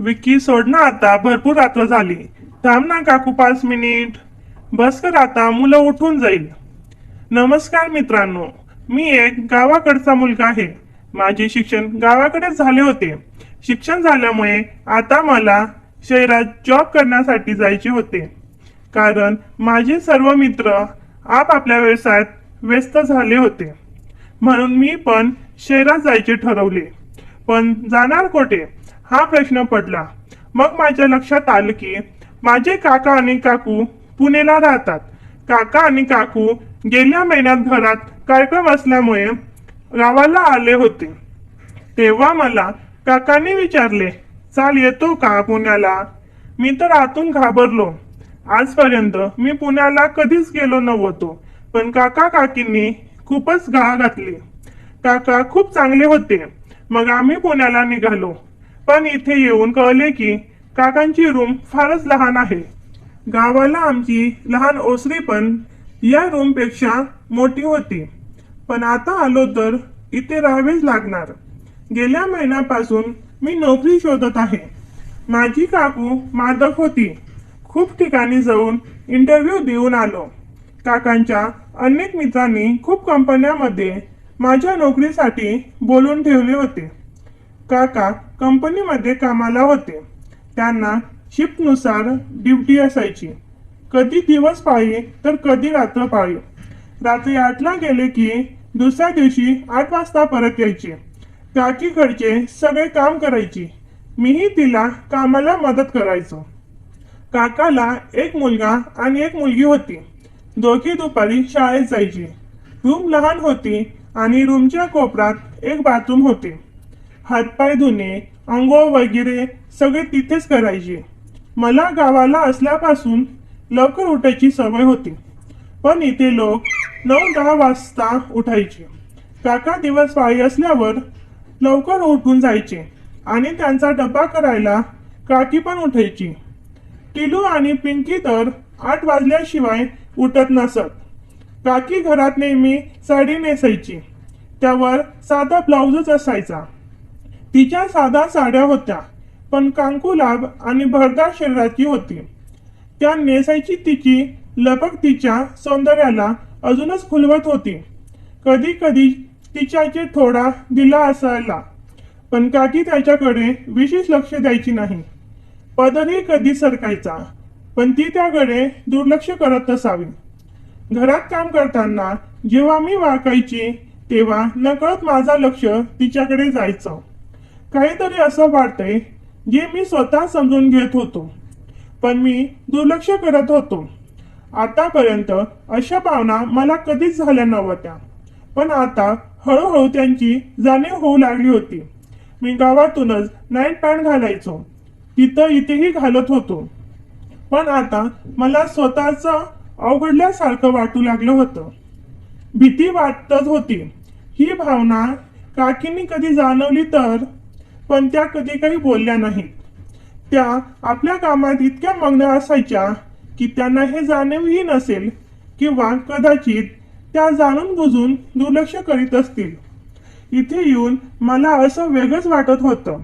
विक्की सोड ना आता, भरपूर रात्र झाली. थांब ना काकू 5 मिनिट. बस कर आता, मुलं उठून जाईल. नमस्कार मित्रांनो, मी एक गावाकडचा मुलगा आहे. माझे शिक्षण गावाकडेच झाले होते. शिक्षण झाल्यामुळे आता मला शहरात जॉब करण्यासाठी जायचे होते. कारण माझे सर्व मित्र आपापल्या व्यवसायात व्यस्त झाले होते. म्हणून मी पण शहरात जायचे ठरवले. पण जाणार कुठे हा प्रश्न पडला. मग माझ्या लक्षात आलं की माझे काका आणि काकू पुणेला राहतात. काका आणि काकू गेल्या महिन्यात घरात कार्यक्रम असल्यामुळे गावाला आले होते. तेव्हा मला काकांनी विचारले, चाल येतो का पुण्याला? मी तर आतून घाबरलो. आजपर्यंत मी पुण्याला कधीच गेलो नव्हतो. पण काका काकींनी खूपच गाळ घातली. काका खूप चांगले होते. मग आम्ही पुण्याला निघालो. पण इथे येऊन कळले की काकांची रूम फारच लहान आहे. गावाला आमची लहान ओसरी पण या रूम पेक्षा मोठी होती. पण आता आलो तर इथे राहावेच लागणार. गेल्या महिन्यापासून मी नोकरी शोधत आहे. माझी काकू मादक होती. खूप ठिकाणी जाऊन इंटरव्ह्यू देऊन आलो. काकांच्या अनेक मित्रांनी खूप कंपन्यांमध्ये माझ्या नोकरीसाठी बोलून ठेवले होते. काका कंपनीमध्ये कामाला होते. त्यांना शिफ्टनुसार ड्युटी असायची. कधी दिवस पाळी तर कधी रात्र पाळी. रात्री 8ला गेले की दुसऱ्या दिवशी 8 वाजता परत यायचे. काकीकडचे सगळे काम करायची. मीही तिला कामाला मदत करायचो. काकाला एक मुलगा आणि एक मुलगी होती. दोघी दुपारी शाळेत जायची. रूम लहान होती आणि रूमच्या कोपऱ्यात एक बाथरूम होते. हातपाय धुणे, अंघोळ वगैरे सगळे तिथेच करायचे. मला गावाला असल्यापासून लवकर उठायची सवय होती. पण इथे लोक 9-10 वाजता उठायचे. काका दिवस पाळी असल्यावर लवकर उठून जायचे आणि त्यांचा डबा करायला काकी पण उठायची. टिलू आणि पिंकी तर 8 वाजल्याशिवाय उठत नसत. काकी घरात नेहमी साडी नेसायची. त्यावर साधा ब्लाउजच असायचा. तिच्या साधा साड्या होत्या, पण कांकुलाभ आणि भरदार शरीराची होती. त्या नेसायची तिची लपक तिच्या सौंदर्याला अजूनच खुलवत होती. कधी कधी तिच्याचे थोडा दिला असायला, पण काकी त्याच्याकडे विशेष लक्ष द्यायची नाही. पदरही कधी सरकायचा, पण ती त्याकडे दुर्लक्ष करत असावी. घरात काम करताना जेव्हा मी वाकायची तेव्हा नकळत माझा लक्ष तिच्याकडे जायचं. काहीतरी असं वाटतंय जे मी स्वतः समजून घेत होतो, पण मी दुर्लक्ष करत होतो. आतापर्यंत अशा भावना मला कधीच झाल्या नव्हत्या, पण आता हळूहळू त्यांची जाणीव होऊ लागली होती. मी गावातूनच नाईट पॅन्ट घालायचो. तिथं इथेही घालत होतो. पण आता मला स्वतःच अवघडल्यासारखं वाटू लागलं होतं. भीती वाटत होती. ही भावना काकींनी कधी जाणवली तर, पण त्या कधी काही बोलल्या नाहीत. त्या आपल्या कामात इतक्या मग्न असायच्या की त्यांना हे जाणीवही नसेल, किंवा कदाचित त्या जाणून बुजून दुर्लक्ष करीत असतील. इथे येऊन मला असं वेगळंच वाटत होतं.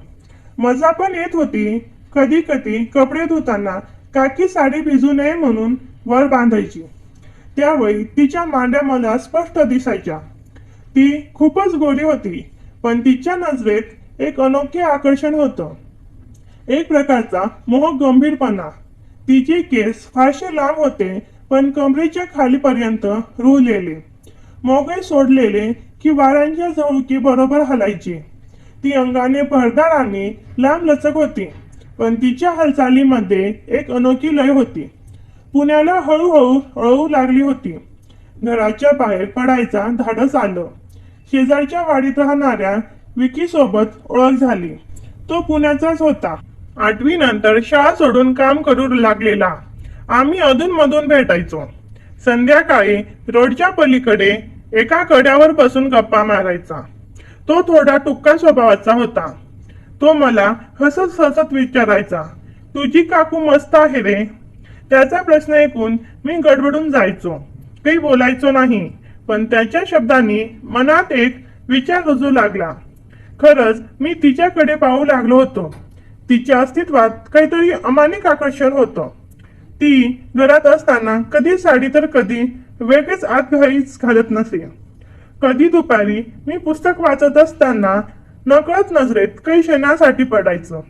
मजा पण येत होती. कधी कधी कपडे धुताना काकी साडी भिजू नये म्हणून वर बांधायची. त्यावेळी तिच्या मांड्या मला स्पष्ट दिसायच्या. ती खूपच गोरी होती, पण तिच्या नजरेत एक अनोखे आकर्षण होतं. एक प्रकारचा मोह गंभीरपणा. तिचे केस फारसे लांब होते, पण कमरेच्या खालीपर्यंत रुळलेले, मोगळे सोडलेले की वाऱ्यांच्या झुळुकी बरोबर हलायचे. ती अंगाने भरदार आणि लांब लचक होती, पण तिच्या हालचालीमध्ये एक अनोखी लय होती. पुण्याला हळूहळू वळू लागली होती. घराच्या बाहेर पडायचा धाडस आलं. शेजारच्या वाडीत राहणाऱ्या विकी सोबत ओळख झाली. तो पुण्याचाच होता. 8वी नंतर शाळा सोडून काम करू लागलेला. आम्ही अधूनमधून भेटायचो. संध्याकाळी रोडच्या पलीकडे एका कड्यावर बसून गप्पा मारायचा. तो थोडा टुक्का स्वभावाचा होता. तो मला हसत हसत विचारायचा, तुझी काकू मस्त आहे रे. त्याचा प्रश्न ऐकून मी गडबडून जायचो. काही बोलायचो नाही, पण त्याच्या शब्दांनी मनात एक विचार रुजू लागला. खरंच मी तिच्याकडे पाहू लागलो होतो. तिच्या अस्तित्वात काहीतरी अमानिक आकर्षण होतं. ती घरात असताना कधी साडी तर कधी वेगळेच आतघाईच घालत नसे. कधी दुपारी मी पुस्तक वाचत असताना नकळत नजरेत काही क्षणासाठी पडायचं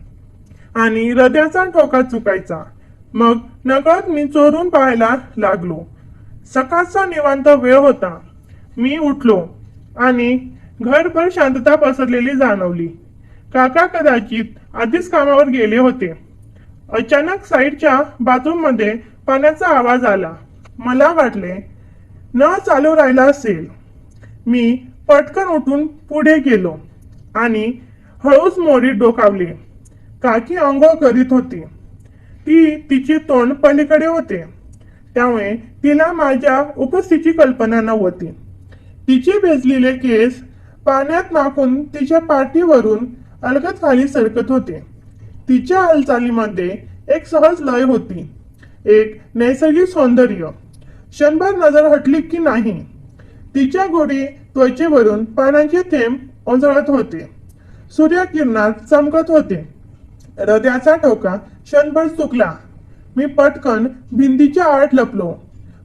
आणि हृदयाचा ठोका चुकायचा. मग नकळत मी चोरून पाहायला लागलो. सकाळचा निवांत वेळ होता. मी उठलो आणि घरभर शांतता पसरलेली जाणवली. काका कदाचित आधीच कामावर गेले होते. अचानक साईडच्या बाथरूम मध्ये पाण्याचा आवाज आला. मला वाटले नळ चालू राहिला असेल. मी पटकन उठून पुढे गेलो आणि हळूच मोरीत डोकावले. काकी अंघोळ करीत होती. ती तिचे तोंड पलीकडे होते, त्यामुळे तिला माझ्या उपस्थितीची कल्पना नव्हती. तिचे भेजलेले केस पाण्यात नाकून तिच्या पाठीवरून अलगद खाली सरकत होते. तिच्या हालचालीमध्ये एक सहज लय होती, एक नैसर्गिक सौंदर्य. क्षणभर नजर हटली की नाही, तिच्या गोडी त्वचेवरून पाण्याचे थेंब ओंजळत होते, सूर्यकिरणात चमकत होते. हृदयाचा ठोका क्षणभर चुकला. मी पटकन भिंतीच्या आड लपलो,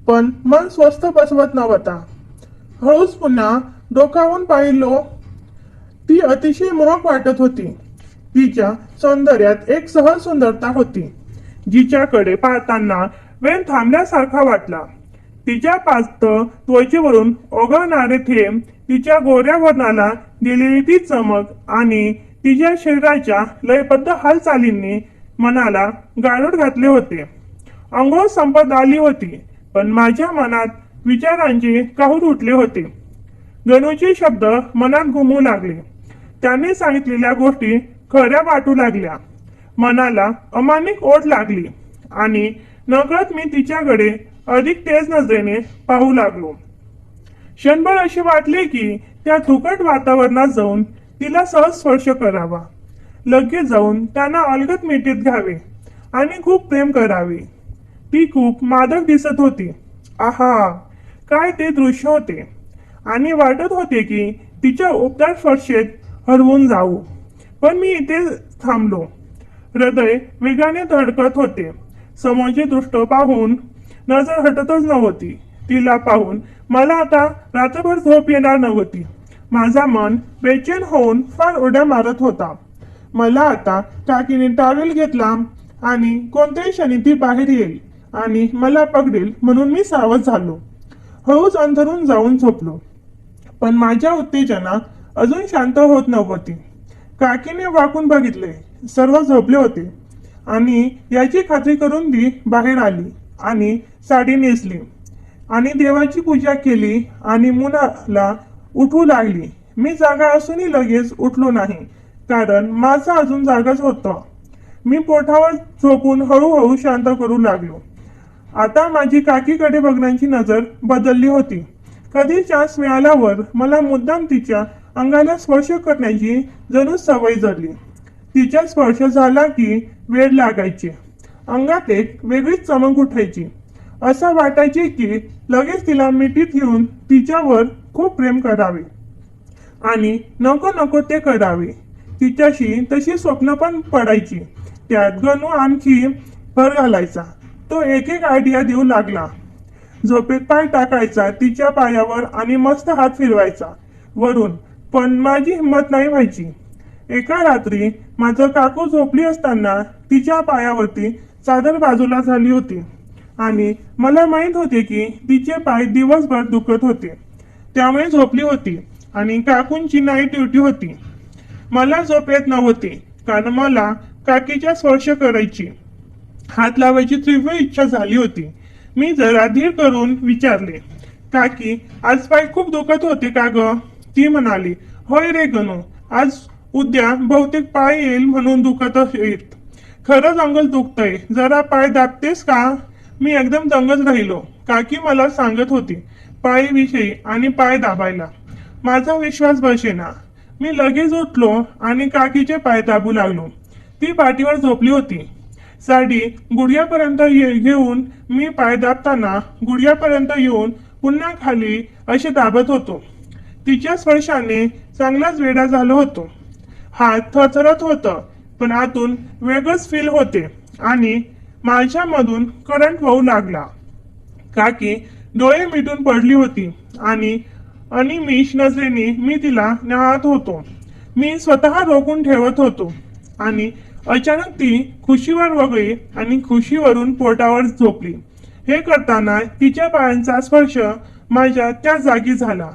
पण मन स्वस्थ बसवत नव्हता. हळूच पुन्हा डोकावून पाहिलो. ती अतिशय मोहक वाटत होती. तिच्या सौंदर्यात एक सहज सुंदरता होती, जिच्याकडे पाहताना वेळ थांबल्यासारखा वाटला. तिच्या पातळ त्वचेवरून ओघळणारे थेंब, तिच्या गोऱ्या वर्णाला दिलेली ती चमक आणि तिच्या शरीराच्या लयबद्ध हालचालींनी मनाला गारुड घातले होते. अंघोळ संपत आली होती, पण माझ्या मनात विचारांचे काहूर उठले होते. गणूचे शब्द मनात घुमू लागले. त्याने सांगितलेल्या गोष्टी खऱ्या वाटू लागल्या. मनाला अमानिक ओढ लागली आणि नकळत मी तिच्याकडे अधिक तेज नजरेने पाहू लागलो. क्षणभर असे वाटले की त्या थुकट वातावरणात जाऊन तिला सहज स्पर्श करावा, लगेच जाऊन त्यांना अलगद मिठीत घ्यावे आणि खूप प्रेम करावे. ती खूप मादक दिसत होती. आहा, काय ते दृश्य होते! आणि वाटत होते की तिच्या उबदार स्पर्शेत हरवून जाऊ. पण मी इथे थांबलो. हृदय वेगाने धडकत होते. समोरचे दृष्ट पाहून नजर हटतच नव्हती. तिला पाहून मला आता रात्रभर झोप येणार नव्हती. माझा मन बेचैन होऊन फार उड्या मारत होता. मला आता काकीने टॉवेल घेतला आणि कोणत्याही क्षणी ती बाहेर येईल आणि मला पकडेल म्हणून मी सावध झालो. हळूच अंथरून जाऊन झोपलो. पण माझ्या उत्तेजना अजून शांत होत नव्हती. काकीने वाकून बघितले. सर्व झोपले होते आणि याची खात्री करून ती बाहेर आली आणि साडी नेसली आणि देवाची पूजा केली आणि मुलाला उठवू लागली. मी जागा असूनही लगेच उठलो नाही, कारण माझा अजून जागाच होता. मी पोटावर झोपून हळूहळू शांत करू लागलो. आता माझी काकीकडे बघण्याची नजर बदलली होती. कधी चान्स मिळाल्यावर मला मुद्दाम तिच्या अंगाला स्पर्श करण्याची जणू सवय झाली. तिचा स्पर्श झाला की वेळ लागायची. अंगात एक वेगळीच चमक उठायची. असं वाटायचे की लगेच तिला मिठीत घेऊन तिच्यावर खूप प्रेम करावे आणि नको नको ते करावे. तिच्याशी तशी स्वप्न पण पडायची. त्यात गणू आणखी भर घालायचा. तो एक एक आयडिया देऊ लागला. झोपेत पाय टाकायचा तिच्या पायावर आणि मस्त हात फिरवायचा वरून, पण माझी हिंमत नाही व्हायची. एका रात्री माझं काकू झोपली असताना तिच्या पायावरती चादर बाजूला झाली होती आणि मला माहित होते की तिचे पाय दिवसभर दुखत होते, त्यामुळे झोपली होती आणि काकूंची नाईट ड्युटी होती. मला झोप येत नव्हती, कारण मला काकीच्या स्पर्श करायची, हात लावायची तीव्र इच्छा झाली होती. मी जरा धीर करून विचारले, काकी, आज पाय खूप दुखत होते का ग? ती म्हणाली, होय रे गणू, आज उद्या बहुतेक पाय येईल म्हणून दुखत येत. खरंच अंगल दुखतंय, जरा पाय दाबतेस का? मी एकदम दंगच राहिलो. काकी मला सांगत होती पायविषयी आणि पाय दाबायला. माझा विश्वास बसेना. मी लगेच उठलो आणि काकीचे पाय दाबू लागलो. ती पाठीवर झोपली होती. साडी गुडघ्यापर्यंत घेऊन मी पाय दाबताना गुडघ्यापर्यंत येऊन पुन्हा खाली असे दाबत होतो. तिच्या स्पर्शाने चांगलाच वेडा झालो होतो. हात थरथरत होतं, पण आतून वेगळंच फील होते आणि माझ्यामधून करंट वाहू लागला. काकी डोळे मिटून पडली होती आणि अनिमिष नजरेने मी तिला न्याहाळत होतो. मी स्वतः रोखून ठेवत होतो आणि अचानक ती खुशीवर वगळी आणि खुशीवरून पोटावर झोपली. हे करताना तिच्या पायांचा स्पर्श माझ्या त्या जागी झाला.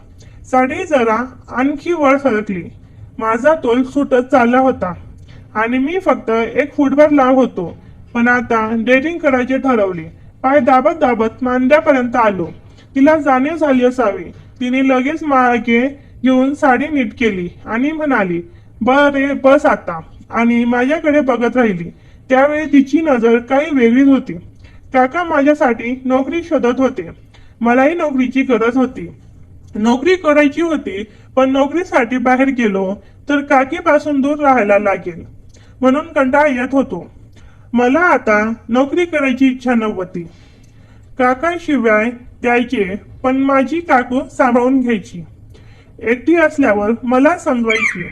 साडी जरा आणखी वर सरकली. माझा तोल सुटत चालला होता आणि मी फक्त 1 फूटवर लांब होतो. पण आता डेटिंग करायचे ठरवले. पाय दाबत दाबत मांड्यापर्यंत आलो. तिला जाणीव झाली असावी. तिने लगेच मागे घेऊन साडी नीट केली आणि म्हणाली, बरे बस आता, आणि माझ्याकडे बघत राहिली. त्यावेळी तिची नजर काही वेगळीच होती. काका माझ्यासाठी नोकरी शोधत होते. मलाही नोकरीची गरज होती. नोकरी करायची होती, पण नोकरीसाठी बाहेर गेलो तर काकीपासून दूर राहायला लागेल म्हणून कंटाळा येत होतो. मला आता नोकरी करायची इच्छा नव्हती. काका शिवाय द्यायचे, पण माझी काकू सांभाळून घ्यायची. एकटी असल्यावर मला समजवायची,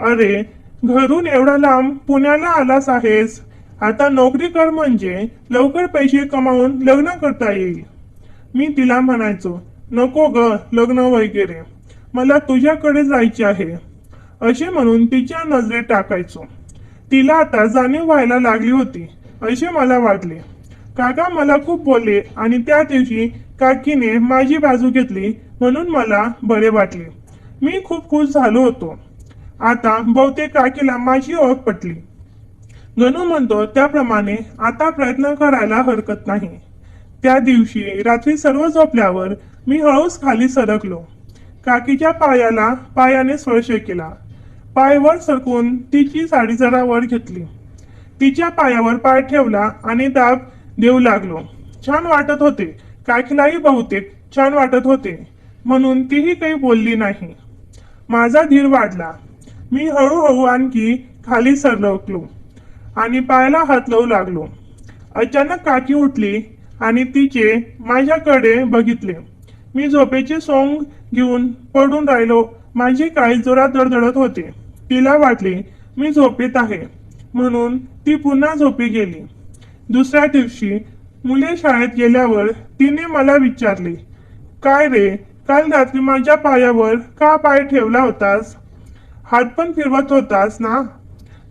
अरे घरून एवढा लांब पुण्याला आलास आहेस, आता नोकरी कर म्हणजे लवकर पैसे कमावून लग्न करता येईल. मी तिला म्हणायचो, नको ग लग्न वगैरे, मला तुझ्याकडे जायचे आहे असे म्हणून तिच्या नजरेत टाकायचो. तिला आता जाणीव व्हायला लागली होती असे मला वाटले. काका मला खूप बोलले आणि त्या दिवशी काकीने माझी बाजू घेतली म्हणून मला बरे वाटले. मी खूप खुश झालो होतो. आता बहुतेक काकीला माझी ओळख पटली. गणू म्हणतो त्याप्रमाणे आता प्रयत्न करायला हरकत नाही. त्या दिवशी रात्री सर्व झोपल्यावर मी हळूच खाली सरकलो. काकीच्या पायाला पायाने स्पर्श केला. पाय वर सरकून तिची साडी जरा वर घेतली. तिच्या पायावर पाय ठेवला आणि दाब देऊ लागलो. छान वाटत होते. काकीलाही बहुतेक छान वाटत होते म्हणून तीही काही बोलली नाही. माझा धीर वाढला. मी हळूहळू आणखी खाली सरकलो आणि पायाला हात लावू लागलो. अचानक काकी उठली आणि तिचे माझ्याकडे बघितले. मी झोपेचे सोंग घेऊन पडून राहिलो. माझी काळी जोरात धडधडत होते. तिला वाटले मी झोपेत आहे म्हणून ती पुन्हा झोपी गेली. दुसऱ्या दिवशी मुले शाळेत गेल्यावर तिने मला विचारले, काय रे, काल रात्री माझ्या पायावर का पाय ठेवला होतास? हात पण फिरवत होतास ना?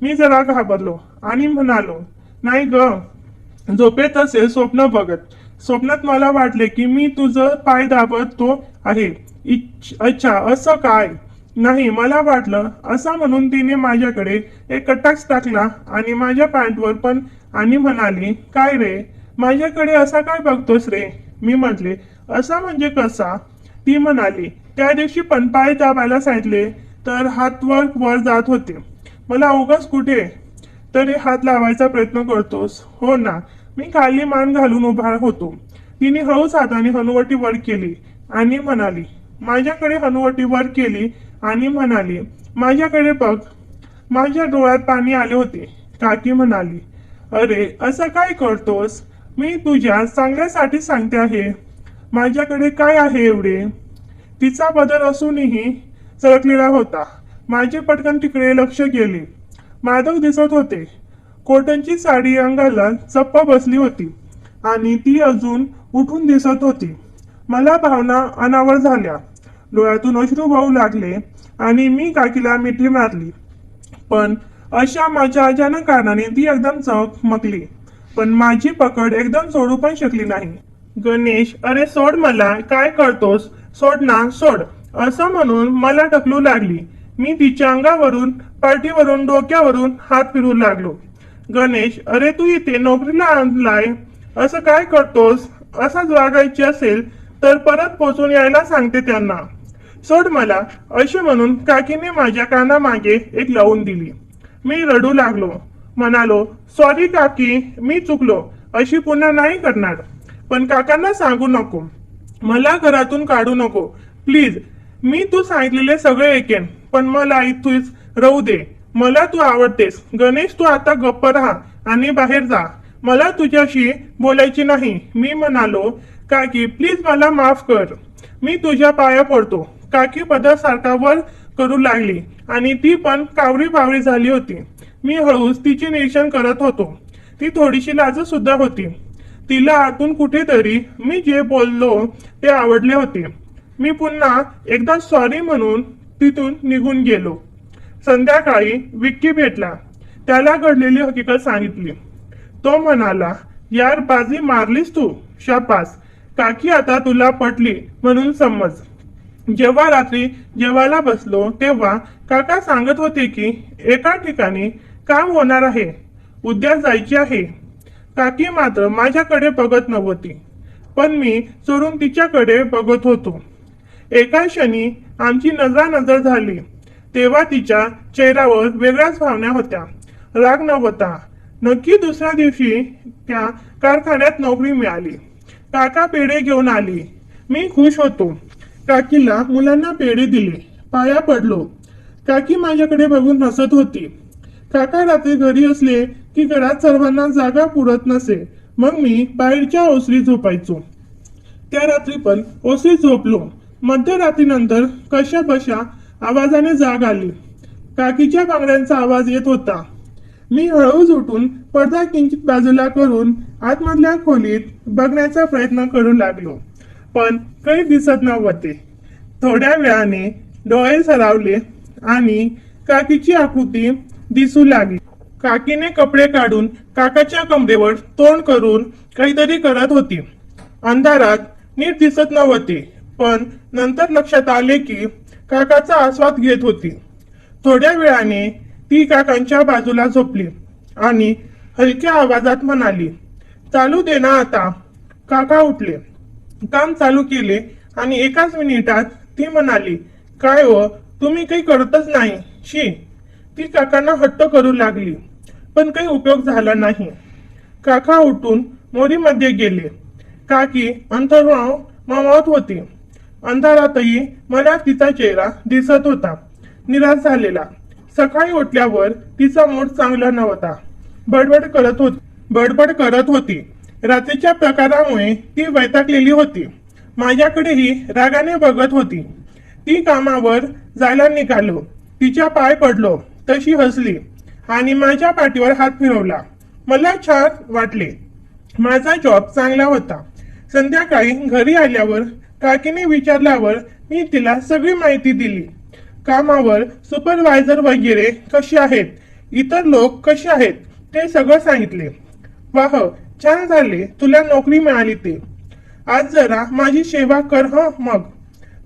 मी जरा घाबरलो आणि म्हणालो, नाही ग, झोपेत असेल स्वप्न बघत. स्वप्नात मला वाटले की मी तुझं पाय दाबत तो आहे. अच्छा, असं काय? नाही, मला वाटलं असं म्हणून तिने माझ्याकडे एक कटाक्ष टाकला आणि माझ्या पॅन्टवर पण आणि म्हणाली, काय रे, माझ्याकडे असा काय बघतोस रे? मी म्हटले, असा म्हणजे कसा? ती म्हणाली, त्या दिवशी पण पाय दाबायला सांगितले तर हात वर जात होते. मला उगाच कुठे तरी हात लावायचा प्रयत्न करतोस? हो ना. मी खाली मान घालून उभा होतो. तिने हळूच हाताने हनुवटी वर केली आणि म्हणाली, माझ्याकडे हनुवटी वर केली आणि म्हणाली, माझ्याकडे बघ. माझ्या डोळ्यात पाणी आले होते. काकी म्हणाली, अरे असं काय करतोस? मी तुझ्या चांगल्यासाठी सांगते आहे. माझ्याकडे काय आहे एवढे? तिचा बदल असूनही सरकलेला होता. माझे पटकन तिकडे लक्ष गेले. माधव दिसत होते. कॉटनची साडी अंगाला चप्प बसली होती आणि ती अजून उठून दिसत होती. मला भावना अनावर झाल्या. डोळ्यातून अश्रू वाहू लागले आणि मी काकीला मिठी मारली. पण अशा माझ्या अचानक कारणाने ती एकदम चमकली. पण माझी पकड एकदम सोडू पण शकली नाही. गणेश, अरे सोड मला, काय करतोस? सोड ना, सोड, असं म्हणून मला ढकलू लागली. मी तिच्या अंगावरून, पाठीवरून, डोक्यावरून हात फिरू लागलो. गणेश, अरे तू इथे नोकरीला आणलाय, असं काय करतोस? असंच वागायची असेल तर परत पोचून यायला सांगते त्यांना. सोड मला, असे म्हणून काकीने माझ्या कानामागे एक लावून दिली. मी रडू लागलो. म्हणालो, सॉरी काकी, मी चुकलो, अशी पुन्हा नाही करणार. पण काकांना सांगू नको, मला घरातून काढू नको प्लीज. मी तू सांगितलेले सगळे ऐकेन, पण मला इथेच राहू दे. मला तू आवडतेस. गणेश, तू आता गप्प राहा आणि बाहेर जा. मला तुझ्याशी बोलायची नाही. मी म्हणालो, काकी प्लीज मला माफ कर. मी तुझ्या पाया पडतो. काकी पदर सारखा वर करू लागली आणि ती पण कावरी बावरी झाली होती. मी हळूच तिचे निरीक्षण करत होतो. ती थोडीशी लाजत सुद्धा होती. तिला आतून कुठेतरी मी जे बोललो ते आवडले होते. मी पुन्हा एकदा सॉरी म्हणून तिथून निघून गेलो. संध्याकाळी विक्की भेटला. त्याला घडलेली हकीकत सांगितली. तो म्हणाला, यार बाजी मारलीस तू, शाबास. काकी आता तुला पटली म्हणून समज. जेव्हा रात्री जेवायला बसलो तेव्हा काका सांगत होते की एका ठिकाणी काम होणार आहे, उद्या जायचे आहे. काकी मात्र माझ्याकडे बघत नव्हती, पण मी चोरून तिच्याकडे बघत होतो. एका क्षणी आमची नजरानजर झाली. तेव्हा तिच्या चेहऱ्यावर वेगळ्याच भावना होत्या. राग नव्हता. नक्की दुसऱ्या दिवशी त्या कारखान्यात नोकरी मिळाली. काका पेढे घेऊन आली. मी खुश होतो. काकीला मुलांना पेढे दिले. पाया पडलो. काकी माझ्याकडे बघून हसत होती. काका रात्री घरी असले की घरात सर्वांना जागा पुरत नसे, मग मी बाहेरच्या ओसरीत झोपायचो. त्या रात्री पण ओसरीत झोपलो. मध्यरात्रीनंतर कशा बशा आवाजाने जाग आली. काकीच्या बांगड्यांचा आवाज येत होता. मी हळूच उठून पडदा किंचित बाजूला करून आतमधल्या खोलीत बघण्याचा प्रयत्न करू लागलो, पण काही दिसत नव्हते. थोड्या वेळाने डोळे सरावले आणि काकीची आकृती दिसू लागली. काकीने कपडे काढून काकाच्या कमरेवर तोंड करून काहीतरी करत होती. अंधारात नीट दिसत नव्हते, पण नंतर लक्षात आले की काकाचा आस्वाद घेत होती. थोड्या वेळाने ती काकांच्या बाजूला झोपली आणि हलक्या आवाजात म्हणाली, चालू दे ना आता. काका उठले, काम चालू केले आणि एकाच मिनिटात ती म्हणाली, काय हो, तुम्ही काही करतच नाही, शी. ती काकांना हट्ट करू लागली, पण काही उपयोग झाला नाही. काका उठून मोरीमध्ये गेले. काकी अंतराव मावत होती. अंधारातही मला तिचा चेहरा दिसत होता, निराश झालेला. सकाळी उठल्यावर तिचा मूड चांगला नव्हता. बडबड करत होती. रात्रीच्या प्रकारामुळे ती वैतागलेली होती. माझ्याकडेही रागाने बघत होती. ती कामावर जायला निघालो. तिच्या पाय पडलो, तशी हसली आणि माझ्या पाठीवर हात फिरवला. मला छान वाटले. माझा जॉब चांगला होता. संध्याकाळी घरी आल्यावर काकीने विचारल्यावर मी तिला सगळी माहिती दिली. कामावर सुपरवायझर वगैरे कसे आहेत, इतर लोक कसे आहेत ते सगळं सांगितले. वाह, छान झाले तुला नोकरी मिळाली ते. आज जरा माझी सेवा कर हं, मग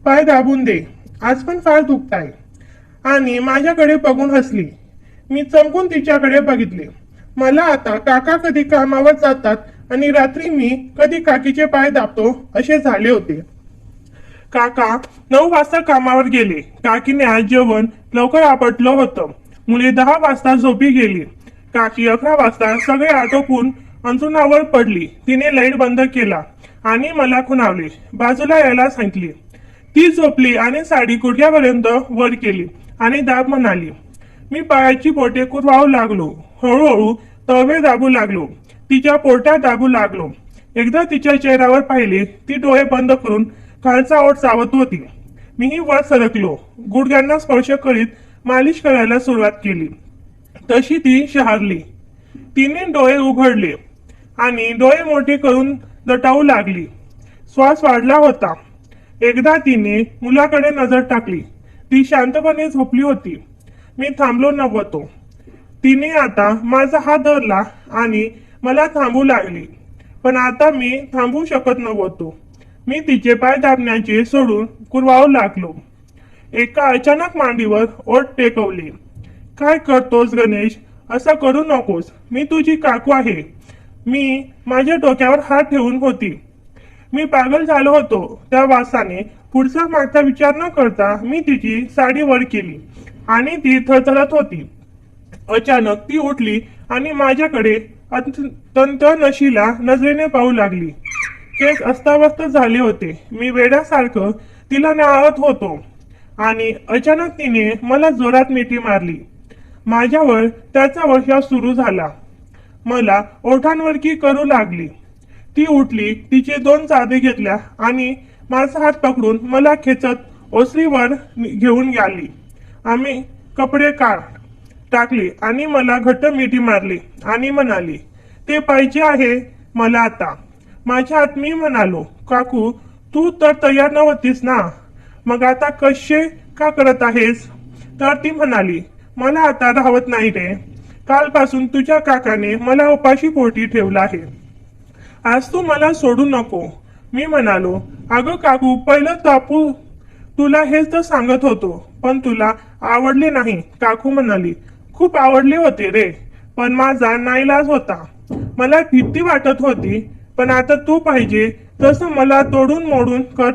पाय दाबून दे, आज पण फार दुखताय. आणि माझ्याकडे बघून हसली. मी चमकून तिच्याकडे बघितले. मला आता काका कधी कामावर जातात आणि रात्री मी कधी काकीचे पाय दाबतो असे झाले होते. काका 9 वाजता कामावर गेले. काकीने आज जेवण लवकर आपटलं होतं. मुले 10 वाजता झोपी गेली. काकी 11 वाजता सगळे आटोपून अंथरुणावर पडली. तिने लाईट बंद केला आणि मला खुणावले. बाजूला यायला सांगितले. ती झोपली आणि साडी गुडघ्यापर्यंत वर केली आणि दाब म्हणाली. मी पायाची बोटे कुरवावू लागलो. हळूहळू तळवे दाबू लागलो. तिच्या पोटात दाबू लागलो. एकदा तिच्या चेहऱ्यावर पाहिले. ती डोळे बंद करून खालचा ओठ चावत होती. मीही वर सरकलो. गुडघ्यांना स्पर्श करीत मालिश करायला सुरुवात केली. तशी ती शहारली. तिने डोळे उघडले आणि डोळे मोठे करून दटावू लागली. श्वास वाढला होता. एकदा तिने मुलाकडे नजर टाकली. ती शांतपणे झोपली होती. मी थांबलो नव्हतो. तिने आता माझा हात धरला आणि मला थांबू लागली, पण आता मी थांबू शकत नव्हतो. मी तिचे पाय दाबण्याचे सोडून कुरवावू लागलो. एका अचानक मांडीवर ओठ टेकवले. काय करतोस गणेश, असं करू नकोस. मी तुझी काकू आहे. मी माझ्या डोक्यावर हात ठेवून होती. मी पागल झालो होतो त्या वासाने. पुढचा मागचा विचार न करता मी तिची साडी वर केली आणि ती थरथरत होती. अचानक ती उठली आणि माझ्याकडे अत्यंत नशिला नजरेने पाहू लागली. केस अस्ताव्यस्त झाले होते. मी वेड्यासारखं तिला न्याहळत होतो आणि अचानक तिने मला जोरात मिठी मारली. माझ्यावर त्याचा वर्षाव सुरू झाला. मला ओठांवरकी करू लागली. ती उठली. तिचे 2 चादरी घेतल्या आणि माझा हात पकडून मला खेचत ओसरीवर घेऊन गेली. आम्ही कपडे काढ. टाकली आणि मला घट्ट मिठी मारली आणि म्हणाली, ते पाहिजे आहे मला आता. माझ्या हात मी म्हणालो, काकू तू तर तयार नव्हतीस ना, मग आता कसे का करत आहेस? तर ती म्हणाली, मला आता राहत नाही रे. कालपासून तुझ्या काकाने मला उपाशी पोटी ठेवलं आहे. आज तू मला सोडू नको. मी म्हणालो, अगं काकू पहिलं तापू तुला हेच तर सांगत होतो, पण तुला आवडले नाही. काकू म्हणाली, खूप आवडले होते रे, पण माझा नाईलाज होता. मला भीती वाटत होती, पण आता तू पाहिजे तसं मला तोडून मोडून कट.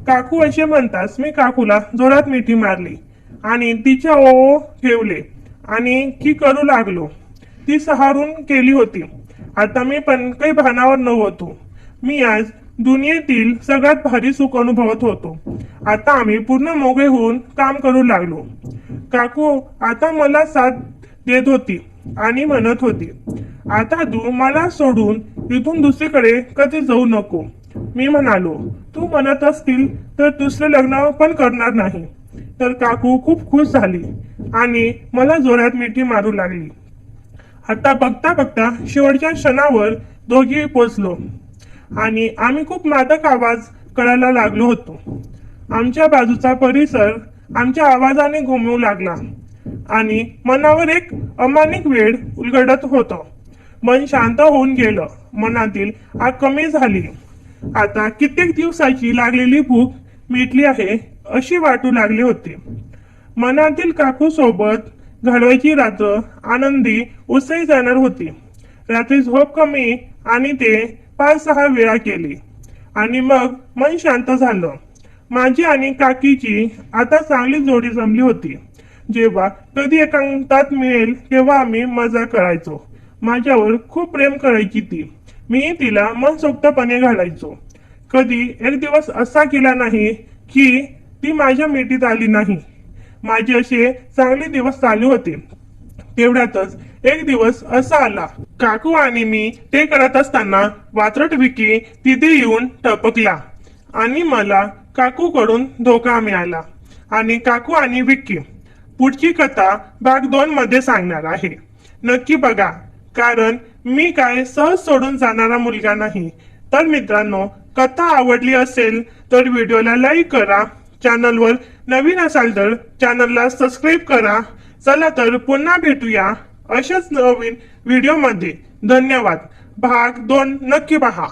काकू असे म्हणताच मी काकूला जोरात मिठी मारली आणि तिच्या ओ ठेवले आणि की करू लागलो. ती सहारून केली होती. आता मी पण काही भानावर नव्हतो. मी आज दुनियेतील सगळ्यात भारी सुख अनुभवत होतो. आता आम्ही पूर्ण मोकळे होऊन काम करू लागलो. काकू आता मला साथ देत होती आणि म्हणत होती, आता तू मला सोडून इथून दुसरीकडे कधी जाऊ नको. मी म्हणालो, तू म्हणत असतील तर दुसरे लग्न पण करणार नाही. तर काकू खूप खुश झाली आणि मला जोरात मिठी मारू लागली. आता बघता बघता शेवटच्या क्षणावर दोघी पोचलो आणि आम्ही खूप मादक आवाज करायला लागलो होतो. आमच्या बाजूचा परिसर आमच्या आवाजाने घुमवू लागला आणि मनावर एक अमानिक वेळ उलगडत होतं. मन शांत होऊन गेलं. मनातील आग कमी झाली. आता कित्येक दिवसाची लागलेली भूक मिटली आहे अशी वाटू लागले होते. मनातील काकू सोबत घालवायची रात्र आनंदी उत्साही जाणार होती. रात्री झोप कमी आणि ते 5-6 वेळा केली आणि मग मन शांत झालं. माझी आणि काकीची आता चांगली जोडी जमली होती. जेव्हा कधी एकांतात मिळेल तेव्हा आम्ही मजा करायचो. माझ्यावर खूप प्रेम करायची ती. मी तिला मनसोक्तपणे घालायचो. कधी एक दिवस असा गेला नाही की ती माझ्या मिठीत आली नाही. माझे असे चांगले दिवस चालू होते. तेवढ्यातच एक दिवस असा आला, काकू आणि मी ते करत असताना वात्रट विकी तिथे येऊन टपकला आणि मला काकूकडून धोका मिळाला. आणि काकू आणि विक्की पुढची कथा भाग 2 मध्ये सांगणार आहे. नक्की बघा, कारण मी काय सहज सोडून जाणारा मुलगा नाही. तर मित्रांनो, कथा आवडली असेल तर व्हिडिओला लाईक करा. चॅनलवर नवीन असाल तर चॅनलला सबस्क्राईब करा. चला तर पुन्हा भेटूया अशाच नवीन व्हिडिओमध्ये. धन्यवाद. भाग 2 नक्की पहा.